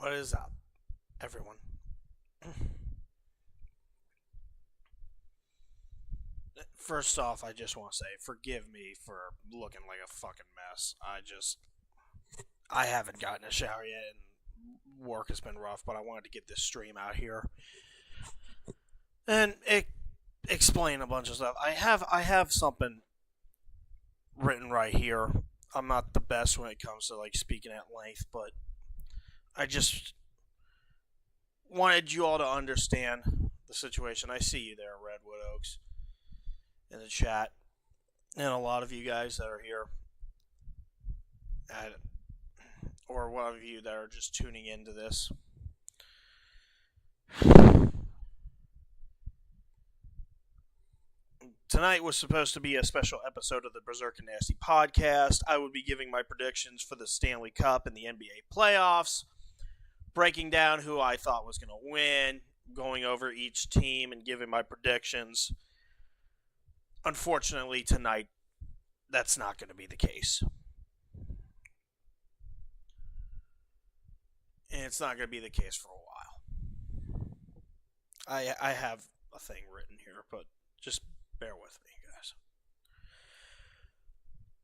What is up, everyone? First off, I just want to say, forgive me for looking like a fucking mess. I haven't gotten a shower yet, and work has been rough, but I wanted to get this stream out here and explain a bunch of stuff. I have something written right here. I'm not the best when it comes to like speaking at length, but I just wanted you all to understand the situation. I see you there, Redwood Oaks, in the chat, and a lot of you guys that are here, at, or one of you that are just tuning into this. Tonight was supposed to be a special episode of the Berserk and Nasty podcast. I would be giving my predictions for the Stanley Cup and the NBA playoffs, breaking down who I thought was going to win, going over each team and giving my predictions. Unfortunately, tonight, that's not going to be the case. And it's not going to be the case for a while. I have a thing written here, but just bear with me, guys.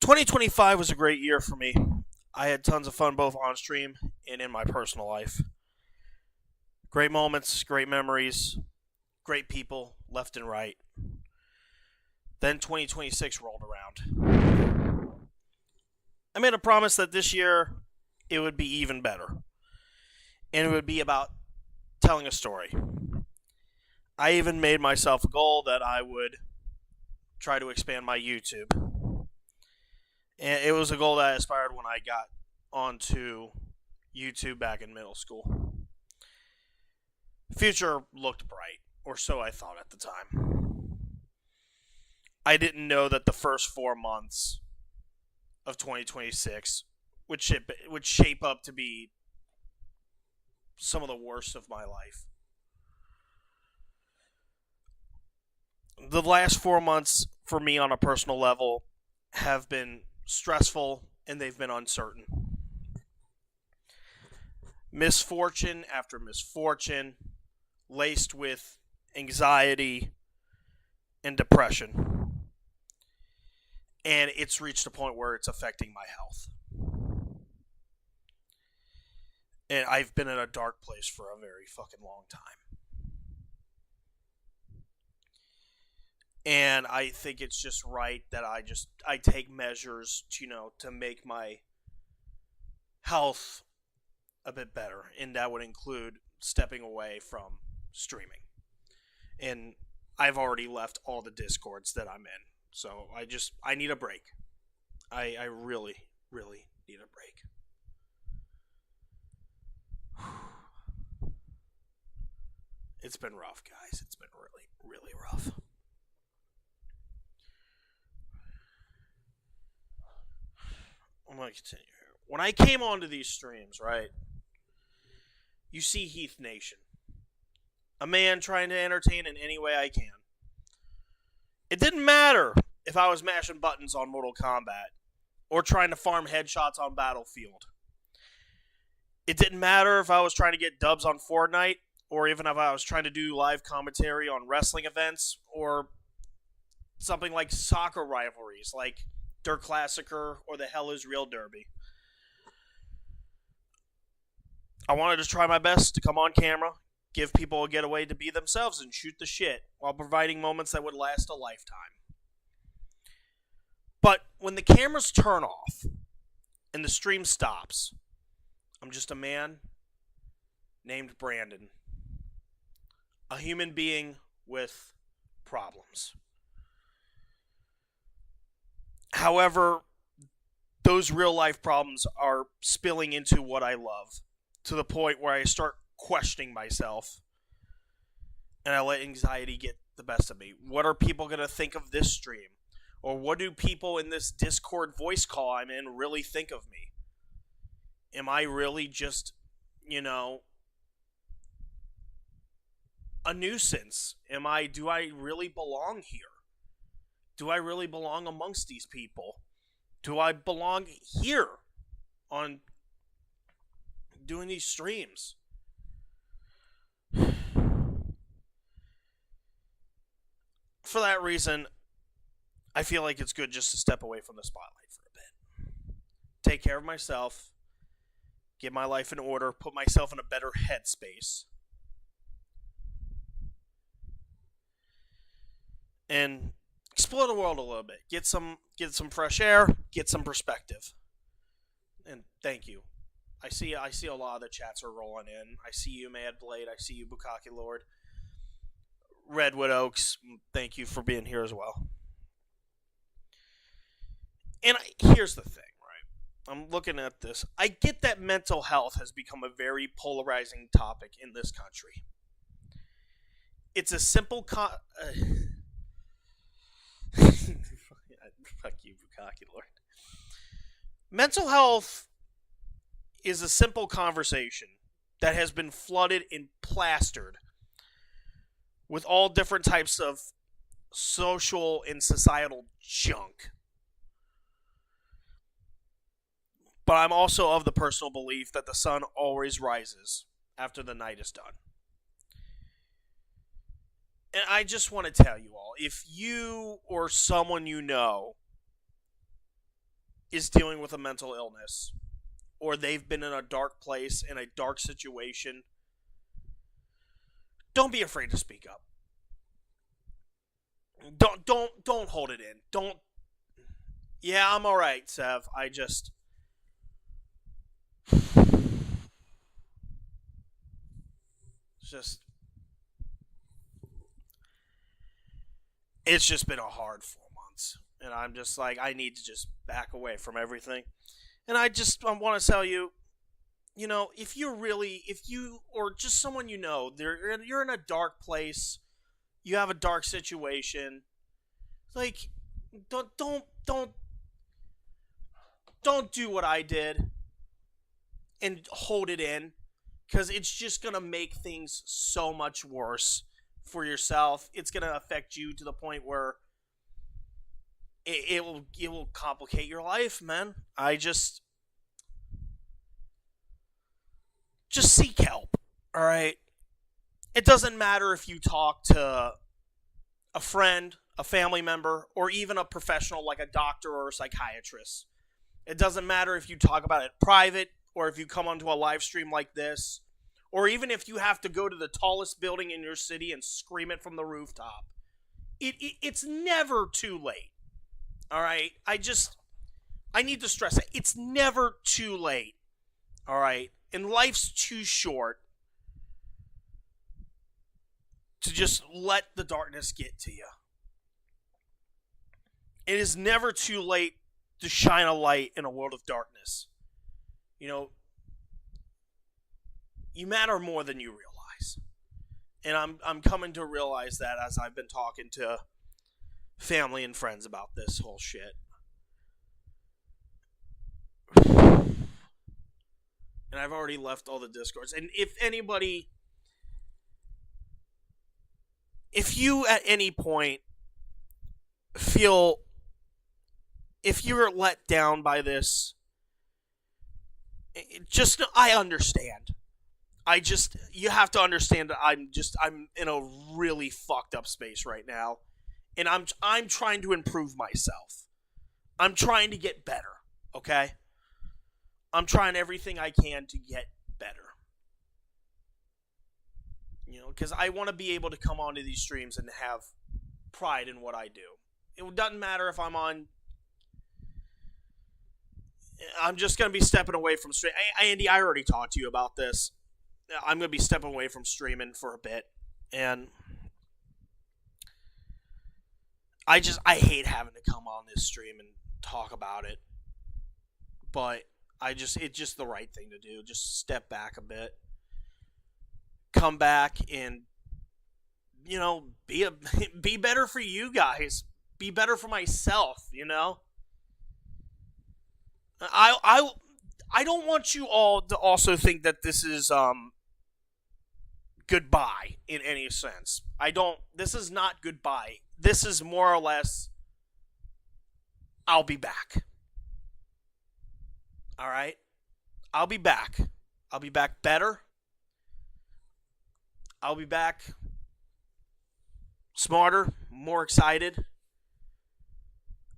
2025 was a great year for me. I had tons of fun both on stream and in my personal life. Great moments, great memories, great people left and right. Then 2026 rolled around. I made a promise that this year it would be even better. And it would be about telling a story. I even made myself a goal that I would try to expand my YouTube. And it was a goal that I aspired when I got onto YouTube back in middle school. Future looked bright, or so I thought at the time. I didn't know that the first 4 months of 2026 would shape up to be some of the worst of my life. The last 4 months for me on a personal level have been stressful and they've been uncertain. Misfortune after misfortune, laced with anxiety and depression. And it's reached a point where it's affecting my health. And I've been in a dark place for a very fucking long time. And I think it's just right that I take measures to make my health a bit better, and that would include stepping away from streaming. And I've already left all the Discords that I'm in. So I need a break. I really, really need a break. It's been rough, guys. It's been really, really rough. I'm going to continue here. When I came onto these streams, right, you see Heath Nation. A man trying to entertain in any way I can. It didn't matter if I was mashing buttons on Mortal Kombat or trying to farm headshots on Battlefield. It didn't matter if I was trying to get dubs on Fortnite or even if I was trying to do live commentary on wrestling events or something like soccer rivalries like Der Klassiker or the Hell is Real Derby. I wanted to try my best to come on camera, give people a getaway to be themselves and shoot the shit while providing moments that would last a lifetime. But when the cameras turn off and the stream stops, I'm just a man named Brandon. A human being with problems. However, those real life problems are spilling into what I love to the point where I start questioning myself and I let anxiety get the best of me. What are people going to think of this stream? Or what do people in this Discord voice call I'm in really think of me? Am I really just, a nuisance? Do I really belong here? Do I really belong amongst these people? Do I belong here on doing these streams. For that reason, I feel like it's good just to step away from the spotlight for a bit. Take care of myself, get my life in order, put myself in a better headspace, and explore the world a little bit. Get some fresh air, get some perspective. And thank you. I see a lot of the chats are rolling in. I see you, Mad Blade. I see you, Bukaki Lord. Redwood Oaks, thank you for being here as well. And here's the thing, right? I'm looking at this. I get that mental health has become a very polarizing topic in this country. It's a simple fuck you, Bukaki Lord. Mental health is a simple conversation that has been flooded and plastered with all different types of social and societal junk. But I'm also of the personal belief that the sun always rises after the night is done. And I just want to tell you all, if you or someone you know is dealing with a mental illness, or they've been in a dark place, in a dark situation, don't be afraid to speak up. Don't hold it in. Don't. Yeah, I'm all right, Sev. It's just been a hard 4 months, and I'm just like, I need to just back away from everything. And I want to tell you, if you or just someone you know, you're in a dark place, you have a dark situation, like, don't do what I did and hold it in, because it's just gonna make things so much worse for yourself. It's gonna affect you to the point where it will complicate your life, man. Just seek help, all right? It doesn't matter if you talk to a friend, a family member, or even a professional like a doctor or a psychiatrist. It doesn't matter if you talk about it private, or if you come onto a live stream like this, or even if you have to go to the tallest building in your city and scream it from the rooftop. It's never too late. All right? I need to stress that. It's never too late. All right? And life's too short to just let the darkness get to you. It is never too late to shine a light in a world of darkness. You matter more than you realize. And I'm coming to realize that as I've been talking to family and friends about this whole shit. And I've already left all the Discords. And if you at any point feel, if you're let down by this, I understand. You have to understand that I'm in a really fucked up space right now. And I'm trying to improve myself. I'm trying to get better, okay? I'm trying everything I can to get better. Because I want to be able to come onto these streams and have pride in what I do. It doesn't matter if I'm just going to be stepping away from streaming. Andy, I already talked to you about this. I'm going to be stepping away from streaming for a bit. And I hate having to come on this stream and talk about it. But it's just the right thing to do. Just step back a bit. Come back and, be better for you guys. Be better for myself, I don't want you all to also think that this is goodbye in any sense. This is not goodbye. This is more or less, I'll be back. All right? I'll be back. I'll be back better. I'll be back smarter, more excited,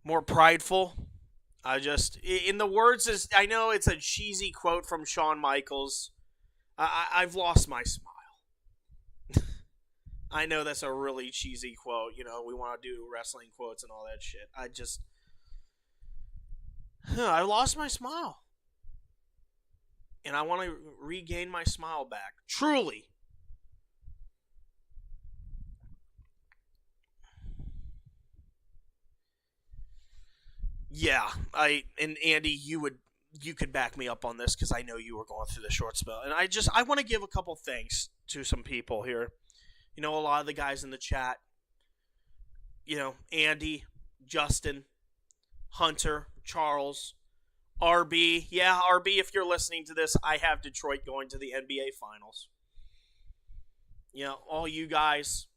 more prideful. In the words, I know it's a cheesy quote from Shawn Michaels. I've lost my smile. I know that's a really cheesy quote. We want to do wrestling quotes and all that shit. I lost my smile. And I want to regain my smile back. Truly. Yeah, and Andy, you could back me up on this because I know you were going through the short spell, and I want to give a couple thanks to some people here. A lot of the guys in the chat. Andy, Justin, Hunter, Charles, RB. Yeah, RB, if you're listening to this, I have Detroit going to the NBA Finals. All you guys,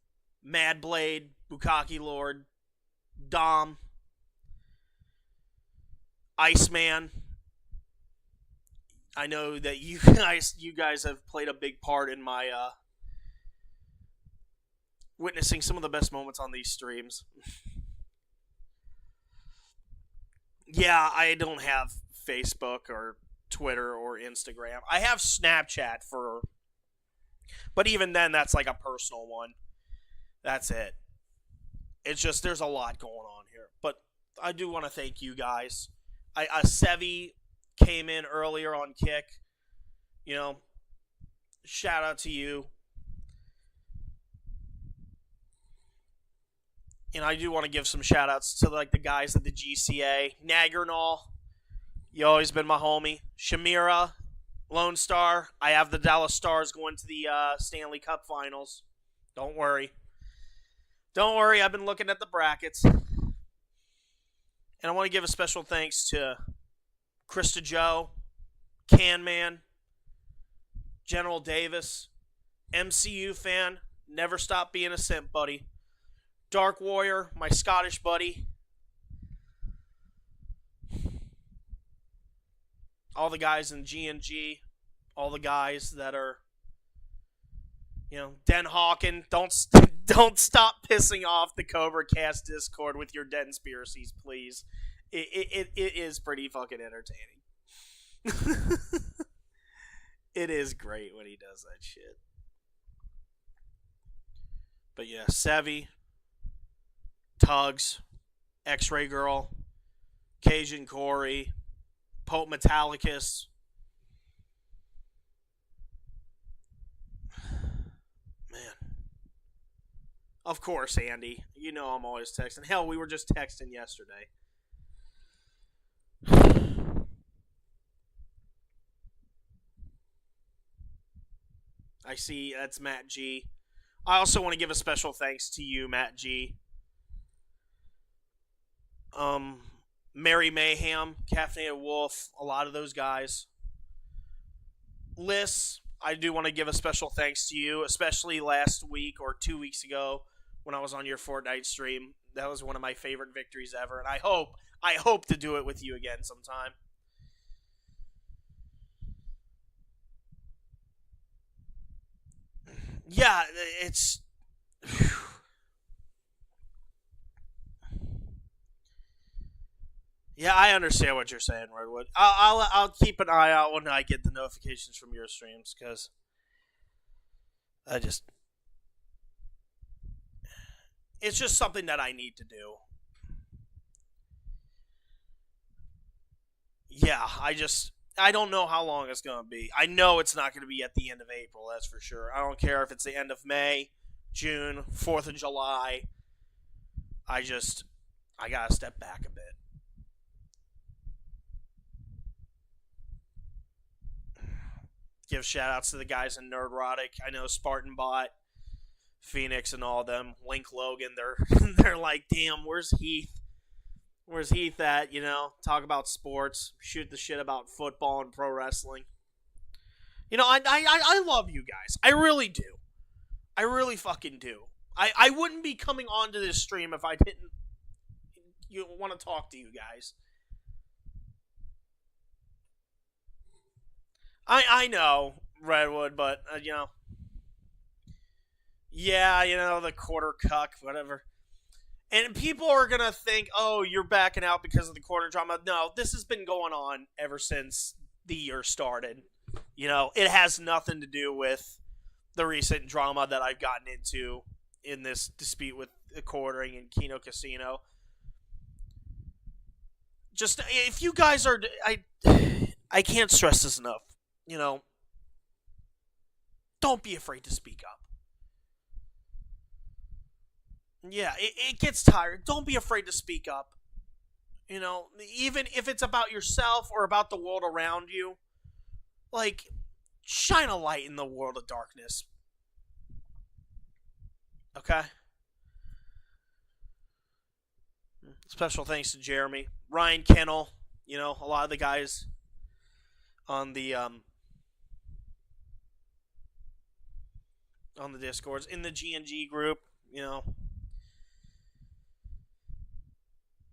Mad Blade, Bukaki Lord, Dom, Iceman. I know that you guys have played a big part in my witnessing some of the best moments on these streams. Yeah, I don't have Facebook or Twitter or Instagram. I have Snapchat but even then that's like a personal one. That's it. It's just there's a lot going on here. But I do want to thank you guys. Sevi came in earlier on Kick. Shout out to you. And I do want to give some shout outs to the guys at the GCA. Nagernall, you always been my homie. Shamira, Lone Star. I have the Dallas Stars going to the Stanley Cup Finals. Don't worry. I've been looking at the brackets. And I want to give a special thanks to Krista Joe, Can Man, General Davis, MCU fan, never stop being a simp, buddy. Dark Warrior, my Scottish buddy. All the guys in G&G. All the guys that are, Den Hawkin. Don't stop pissing off the Cobra Cast Discord with your Denspiracies, please. It is pretty fucking entertaining. It is great when he does that shit. But yeah, Sevi, Tugs, X-Ray Girl, Cajun Corey, Pope Metallicus. Man. Of course, Andy. I'm always texting. Hell, we were just texting yesterday. I see that's Matt G. I also want to give a special thanks to you, Matt G. Mary Mayhem, Caffeinated Wolf, a lot of those guys. Liz, I do want to give a special thanks to you, especially last week or 2 weeks ago when I was on your Fortnite stream. That was one of my favorite victories ever, and I hope to do it with you again sometime. Yeah, it's... Yeah, I understand what you're saying, Redwood. I'll keep an eye out when I get the notifications from your streams, because it's just something that I need to do. Yeah, I don't know how long it's going to be. I know it's not going to be at the end of April, that's for sure. I don't care if it's the end of May, June, 4th of July. I got to step back a bit. Give shout outs to the guys in Nerdrotic. I know Spartan Bot, Phoenix, and all of them. Link Logan, they're like, damn, where's Heath? Where's Heath at? Talk about sports, shoot the shit about football and pro wrestling. I love you guys. I really do. I really fucking do. I wouldn't be coming onto this stream if I didn't want to talk to you guys. I know Redwood, but yeah, the quarter cuck, whatever. And people are gonna think, oh, you're backing out because of the corner drama. No, this has been going on ever since the year started. It has nothing to do with the recent drama that I've gotten into in this dispute with the quartering and Keno Casino. Just if you guys are, I can't stress this enough. Don't be afraid to speak up. Yeah, it gets tired. Don't be afraid to speak up. Even if it's about yourself or about the world around you, like, shine a light in the world of darkness. Okay? Special thanks to Jeremy. Ryan Kennel, a lot of the guys on the Discords, in the G&G group,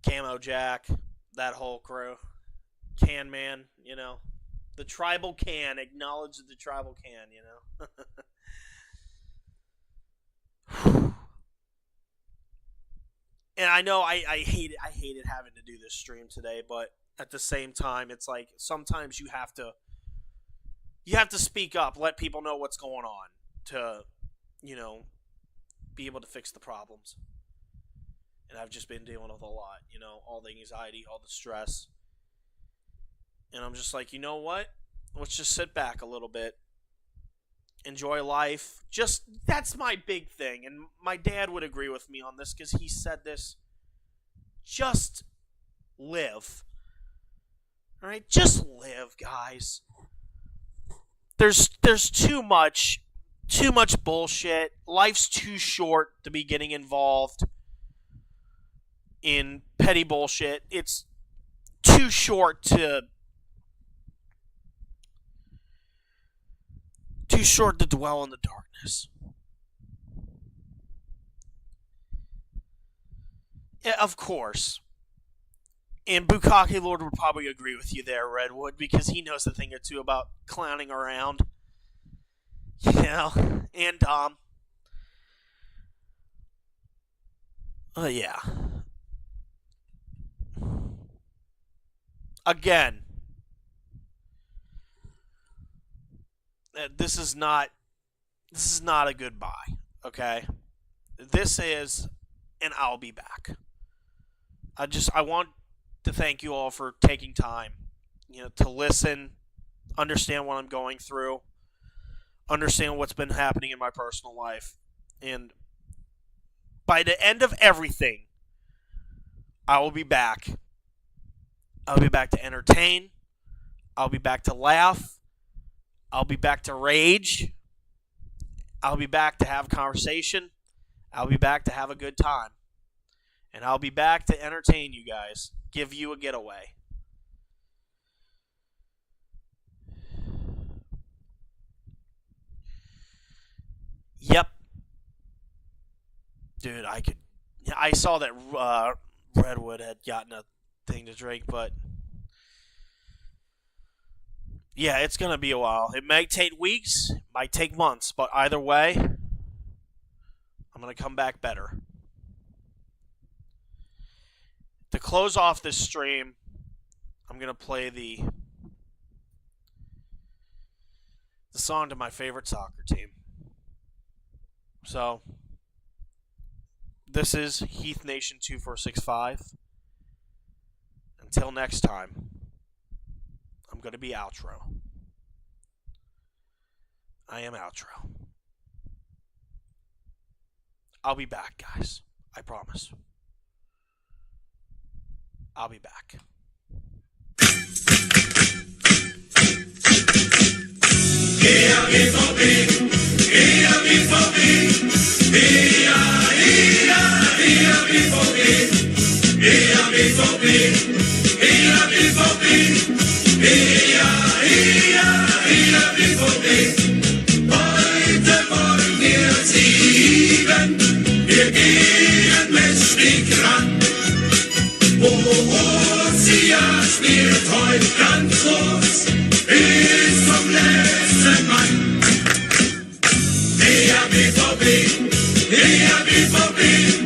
Camo Jack, that whole crew. Can Man, the tribal can. Acknowledge the tribal can, And I know I hated having to do this stream today, but at the same time, it's like sometimes you have to speak up, let people know what's going on to, be able to fix the problems. And I've just been dealing with a lot, all the anxiety, all the stress. And I'm just like, you know what? Let's just sit back a little bit. Enjoy life. That's my big thing. And my dad would agree with me on this because he said this. Just live. Alright? Just live, guys. There's too much bullshit. Life's too short to be getting involved in petty bullshit. It's too short to dwell in the darkness. Yeah, of course. And Bukake Lord would probably agree with you there, Redwood, because he knows a thing or two about clowning around. And Dom. Yeah. Again, this is not a goodbye, okay? This is an I'll be back. I want to thank you all for taking time, to listen, understand what I'm going through, understand what's been happening in my personal life. And by the end of everything, I will be back. I'll be back to entertain. I'll be back to laugh. I'll be back to rage. I'll be back to have conversation. I'll be back to have a good time. And I'll be back to entertain you guys. Give you a getaway. Yep. Dude, I saw that Redwood had gotten a thing to drink, but yeah, it's going to be a while. It might take weeks, might take months, but either way, I'm going to come back better. To close off this stream, I'm going to play the song to my favorite soccer team. So, this is Heath Nation 2465. Until next time, I'm going to be outro. I am outro. I'll be back, guys. I promise. I'll be back. Heute wollen wir siegen, wir gehen mächtig ran. Borussia spielt heute ganz groß, ist vom BVB, heja BVB.